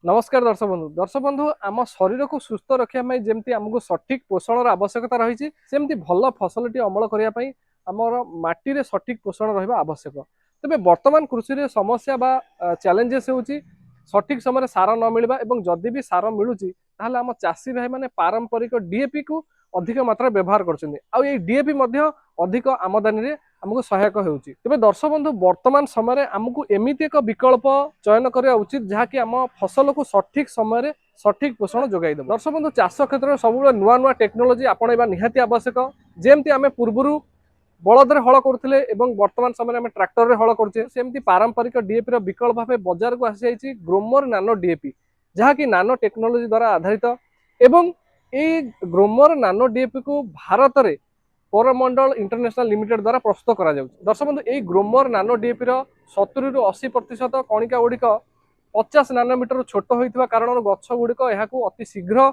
नमस्कार दर्शक बंधु आम शरीर को सुस्थ रखा जमी आमको सठिक पोषण आवश्यकता रही सेमती भल फसलटी अमल करने आमर माटी सठिक पोषण रहा आवश्यक। तेज बर्तमान कृषि रे समस्या बा चैलेंजेस होची सठिक समय सार न मिलवा एवं जदि भी सार मिलूची ताहले आम चाषी भाई माने पारंपरिक डीएपी को अधिक मात्रा व्यवहार कर डीएपी अधिक आमदानी रे आमको सहायक होउची। तेबे दर्शक बंधु वर्तमान समय आमको एमिति एक विकल्प चयन करवा उचित जहाँकि आम फसल को सठिक समय सठिक पोषण जोगाई देव। दर्शक बंधु चाष क्षेत्र में सब नुआ नुआ टेक्नोलोजी आपणा निहाती आवश्यक। जेमती आम पूर्व बलदरे हल करुले वर्तमान समय आम ट्रैक्टर रे हल करुचे सेमती पारंपरिक डीएपी रो विकल्प भाव बाजार को आसी जाइए ग्रोमर नानो डीएपी जहाँकि नानो टेक्नोलोजी द्वारा आधारित एवं ये ग्रोमर नानो डीएपी को भारत में कोरोमंडल इंटरनेशनल लिमिटेड द्वारा प्रस्तुत करा जाउछि। दर्शक बंधु यही ग्रोमर नानो डीएपी रो 70 रु 80% कणिका गुड़िक 50 नानोमीटर छोट होइतिबा कारण गछ गुड़िक एहाकू अति शीघ्र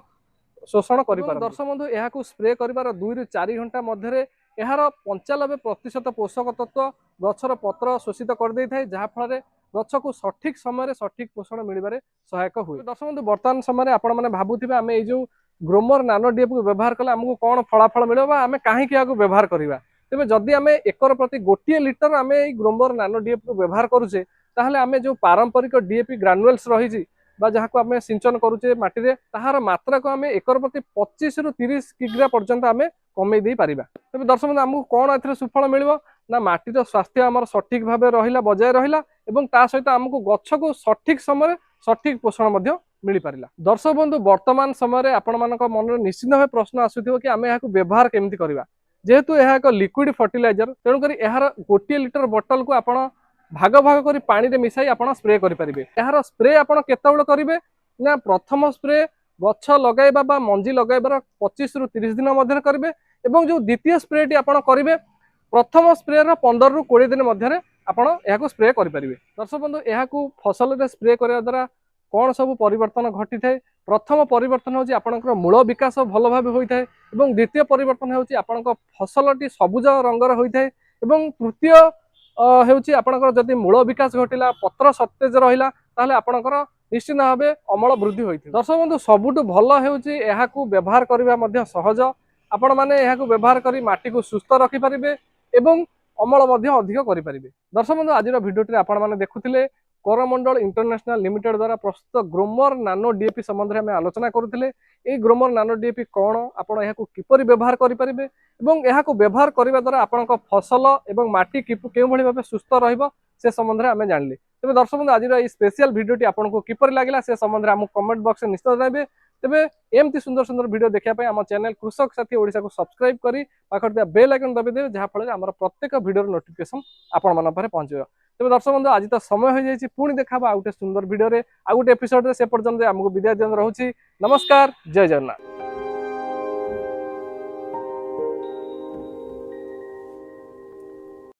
शोषण करि पारन। दर्शक बंधु एहाकू स्प्रे करिवार 2 रु 4 घंटा मध्यरे एहार 95% पोषक तत्व गछर पत्र शोषित कर देइ थाए जहा फल गछ को सठिक समय सठिक पोषण मिलबारे सहायक हुए। दर्शक बंधु वर्तमान समय आपण माने भाबुथिबे आमे ए जो ग्रोमर नानो डीएपी को व्यवहार कले आमको कौन फलाफल मिले आम कहीं व्यवहार करवा। तेज जदि आम एकर प्रति गोटे लिटर आम ग्रोमर नानो डीएपी को व्यवहार करुचे ताहले आम जो पारंपरिक डीएपी ग्रानुएल्स रही जहाँ को आम सिंचन करुचे माटी ताहार मात्रा को आम एकर प्रति 25 रु 30 किग्रा पर्यंत आम कमे दे पारिबा। तेज दर्शक बंधु आमको कौन ए सुफल मिल ना माटीर स्वास्थ्य आम सठिक भाव रहा बजाय रहा और ता सहित आमको गछ को सठिक समय सठिक पोषण मिल पारा। दर्शक बंधु वर्तमान समय आपण मान मन निश्चित भाव प्रश्न आसुथिबो कि आमे याकू व्यवहार केमती करबा जेहेतु यह एक लिक्विड फर्टिलाइजर तेणुक यार गोटे लिटर बोतल को आपण भाग भाग कर पानी रे मिसाई आपण स्प्रे करि परिबे। यार स्प्रे आपण केतेबेले करिवे ना प्रथम स्प्रे गछ लगाइबा बा मंजी लगाइबार 25 रु 30 दिन मध्य करिवे एवं जो द्वितीय स्प्रे टी आपण करिवे प्रथम स्प्रे रो 15 रु 20 दिन मध्य आपण याकू स्प्रे करि परिबे। दर्शक बंधु याकू फसल रे स्प्रे करिया द्वारा कौन सब परिवर्तन घटी थाए प्रथम परिवर्तन होची आपनकर मूल विकास भल भाव होता है एवं द्वितीय परिवर्तन होची आपनकर फसलटी सबुज रंगर होता है एवं तृतीय होची आपनकर जदि मूल विकास घटिला पत्र सतेज रहिला ताहले आपनकर निश्चित भाव अमल वृद्धि होइथि। दर्शक बंधु सबुठु भल होची एहाकू व्यवहार करिबा मध्य सहज आपण माने एहाकू व्यवहार करी माटी को सुस्थ रखि परिबे एवं अमल मध्य अधिक करि परिबे। दर्शक बंधु आज भिडियोटी आपण माने देखुथिले कोरोमंडल इंटरनेशनल लिमिटेड द्वारा प्रस्तुत ग्रोमर नानो डीएपी संबंध में आलोचना करुथिले। ए ग्रोमर नानो डीएपी कौन आपण एहाकू किपरि व्यवहार करि परिबे एवं एहाकू व्यवहार करिबा द्वारा आपनक फसल एवं माटी केउ भली भाबे सुस्थ रहइबो से संबंध में आमे जानले। तेबे दर्शक बंधु आज ए स्पेशल भिडियोटी आपनको किपरि लागिला से संबंध में हम कमेंट बॉक्स में निश्चित जणाइबे। तेबे एमती सुंदर सुंदर वीडियो देखा पय हम चैनल कृषक साथी ओडिसा को सब्सक्राइब करी पाखर बेल आइकन दबे देबे जहा फल हमर प्रत्येक वीडियो नोटिफिकेशन आपण मन पारे पहुंचबो। तेज दर्शक बंधु आज तो समय हो जाए पुणी देखा आ गोटे सुंदर वीडियो रे आ गोटे एपिसोड रे से पर्यंत आमको विदाय दिन रोची। नमस्कार, जय जगन्नाथ।